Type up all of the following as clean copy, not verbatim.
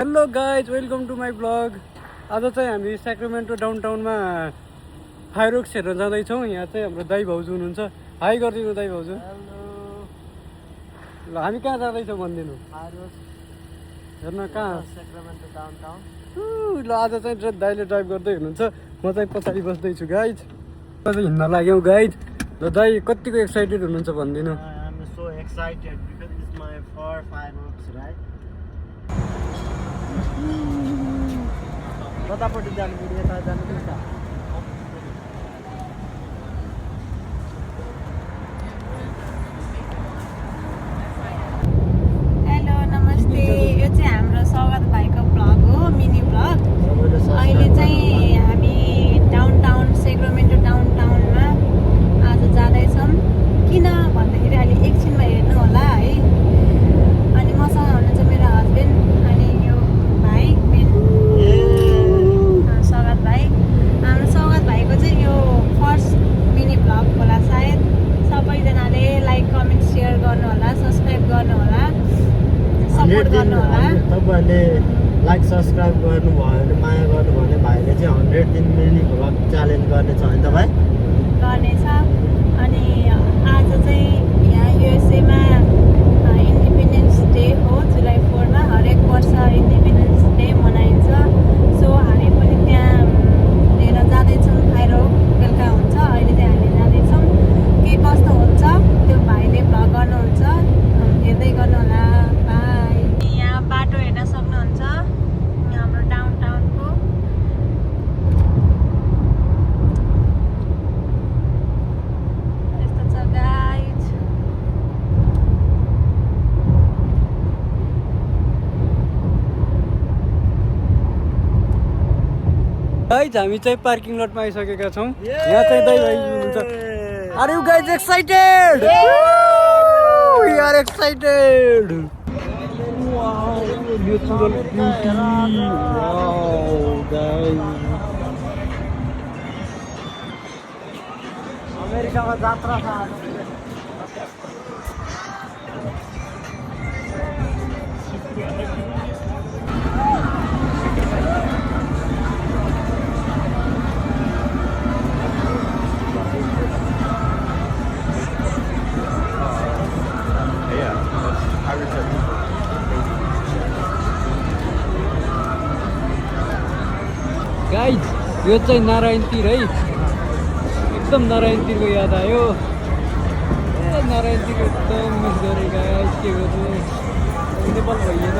Hello guys, welcome to my blog. आज चाहिँ हामी सेक्रामेन्टो डाउनटाउनमा फायरवर्क्स हेर्न जाँदैछौँ। यहाँ चाहिँ हाम्रो दाइ भाउजू हुनुहुन्छ। हाई गरिदिनु दाइ भाउजू। ल हामी कहाँ जाँदैछौँ भनिदिनु। हेर्न कहाँ सेक्रामेन्टो डाउनटाउन। ल आज चाहिँ दाइले ड्राइभ गर्दै हुनुहुन्छ, म चाहिँ पछाडि बस्दैछु गाइज। चाहिँ हिँड्न लाग्यौँ गाइज। ल दाइ कतिको एक्साइटेड हुनुहुन्छ भनिदिनु। I'm so excited because it's my first fireworks, right? कतापट्टि जानु पर्यो? यता जानु कि उता? हेलो नमस्ते, यो चाहिँ हाम्रो स्वागत भाइको भ्लग हो, मिनी भ्लग। अहिले चाहिँ हामी डाउनटाउन सेक्रामेन्टो डाउनटाउनमा आज जाँदैछौँ। किन भन्दाखेरि अहिले एकछिनमा हेर्नु होला है। अनि मसँग हुनुहुन्छ मेरो हस्बेन्ड अनि यो भाइ स्वागत भाइ। हाम्रो स्वागत भाइको चाहिँ यो फर्स्ट मिनी भ्लग होला सायद। सबैजनाले लाइक कमेन्ट सेयर गर्नु होला, सब्सक्राइब गर्नु होला, सपोर्ट गर्नु होला। तपाईँहरूले लाइक सब्सक्राइब गर्नुभयो भने, माया गर्नुभयो भने भाइले चाहिँ 100 दिन मिनी भ्लग च्यालेन्ज गर्नेछ होइन त भाइ? गर्नेछ। अनि आज चाहिँ यहाँ युएसएमा इन्डिपेन्डेन्स डे हो, जुलाई 4मा हरेक वर्ष इन्डिपेन्डेन्स डे मनाइन्छ। सो हामी पनि त्यहाँ लिएर जाँदैछौँ। फायरवर्क बेलुका हुन्छ, अहिले चाहिँ हामी जाँदैछौँ। के कस्तो हुन्छ त्यो भाइले भ्लग गर्नुहुन्छ, हेर्दै गर्नु होला। बाई। यहाँ बाटो हेर्न सक्नुहुन्छ हाम्रो डाउनटाउनको। यस्तो छ गाइज। गाइज हामी चाहिँ पार्किङ लटमा आइसकेका छौँ। यहाँ चाहिँ दाइ भाइ हुनुहुन्छ। Are you guys excited? We are excited. Wow, natural beauty. Wow guys. अमेरिकामा जात्रा छ आज। गाइज यो चाहिँ नारायणतिर है। एकदम नारायणतिरको याद आयो। ए नारायणतिर एकदम मिस गरेँ गाइज। के गर्नु, नेपाल भइएन।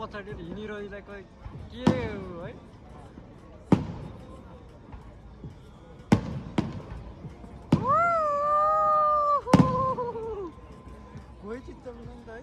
पछाडि हिँडिरहेको के हो है कोही चिज चल्दैन नि त है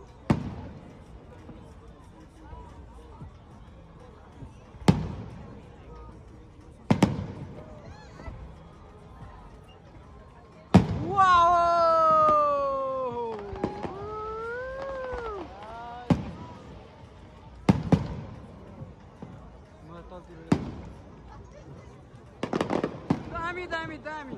दामी दामी दामी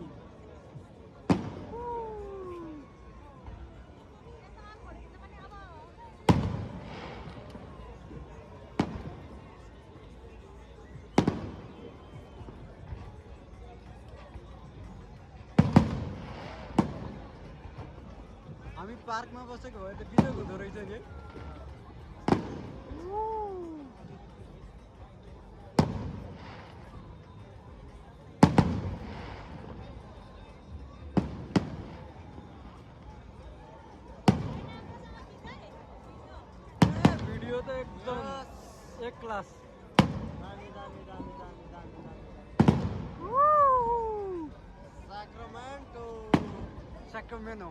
हामी पार्कमा बसेको भए त बिजोग हुँदो रहेछ नि भिडियो त एकदम एक क्लास दामी दामी दामी दामी दामी दामी Sacramento. Sacramento.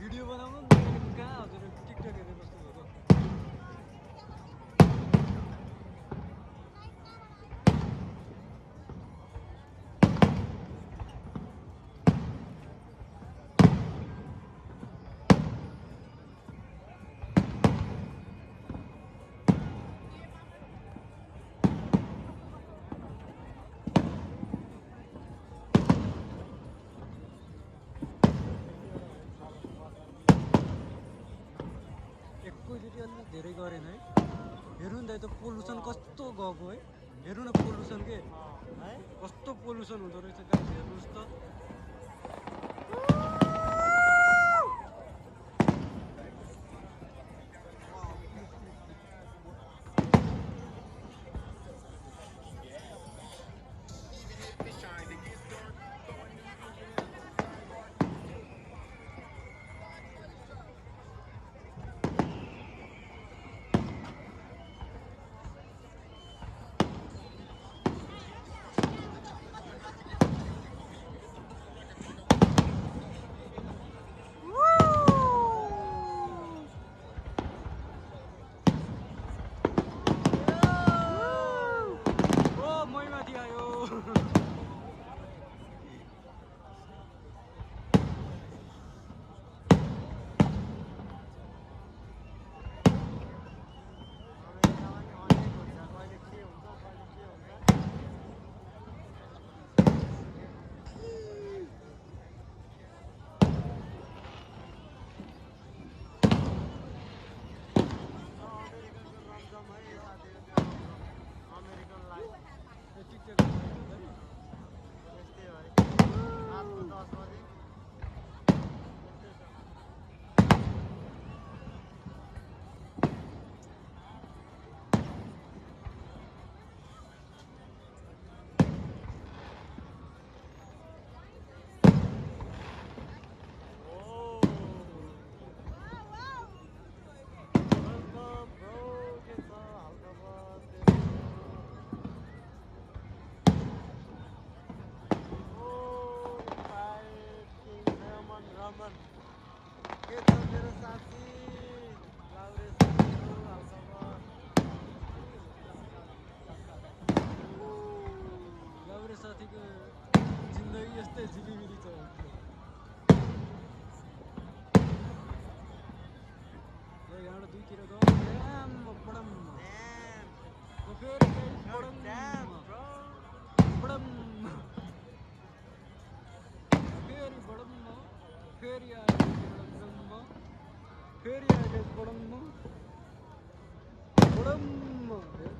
भिडियो बनाउनु कहाँ हजुर टिकटक हेरेर बस्नुभएको एकैचोटि अलिक धेरै गरेन है हेर्नु नि त यो त पोल्युसन कस्तो गएको है हेर्नु न पोल्युसन के है कस्तो पोल्युसन हुँदो रहेछ गाइस हेर्नुहोस् त अमेरिकन लाइफ टिकटक यस्तै हो है रातको 10 बजे रमन के छ मेरो साथी साथीको जिन्दगी यस्तै झिलिमिली छ यहाँबाट दुईतिर गयो फेरि फेरि आयो बडम्म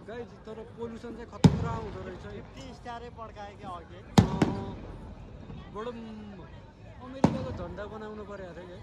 गाइज तर पोल्युसन चाहिँ खतरा हुँदो रहेछ 50 स्टारै पड्कायो कि अघि बडम्म अमेरिकाको झन्डा बनाउनु परेको थियो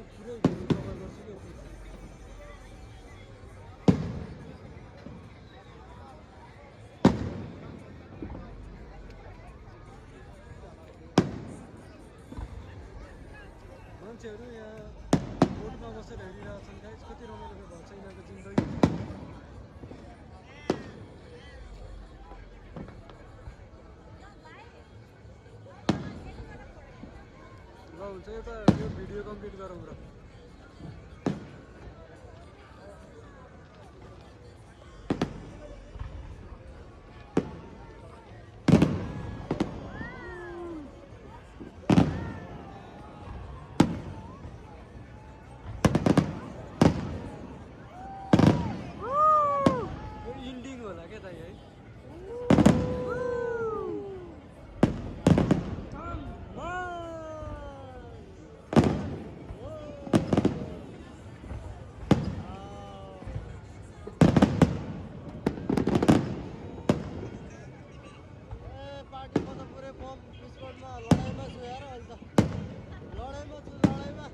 पुरै कभर गर्छु कि मान्छेहरू यहाँ बोटमा बसेर हेरिरहेछन् गाइस कति रमाइलो भएको छ यिनीहरूको जिन्दगी ल हुन्छ एउटा यो भिडियो कम्प्लिट गरौँ र इन्डिङ होला क्या दाइ है पार्टीमा त पुरै बम विस्फोटमा लडाइँमा छु यार अहिले त लडाइँमा छु लडाइँमा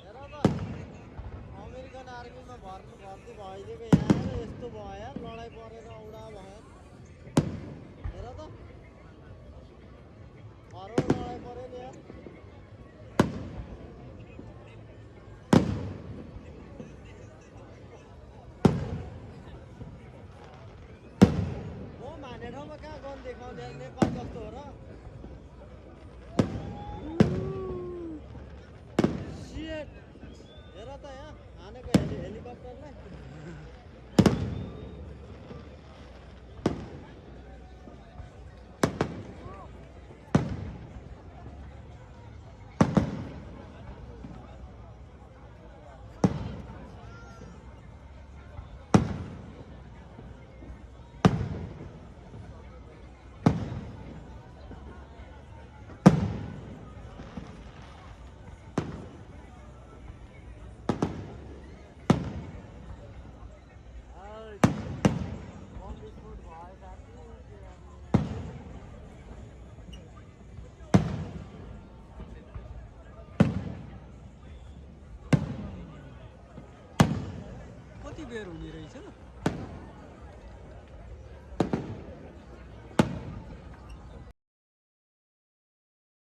हेर त अमेरिकन आर्मीमा भर्ती भइदिएको यहाँ यस्तो भयो यार लडाइँ परेर औडा भयो हेर त घरमा लडाइँ पऱ्यो नि यार हाने ठाउँमा कहाँ गन देखाउने नेपाल जस्तो हो र सिएट हेर त यहाँ हानेको हेलिकप्टरलाई कति बेर हुने रहेछ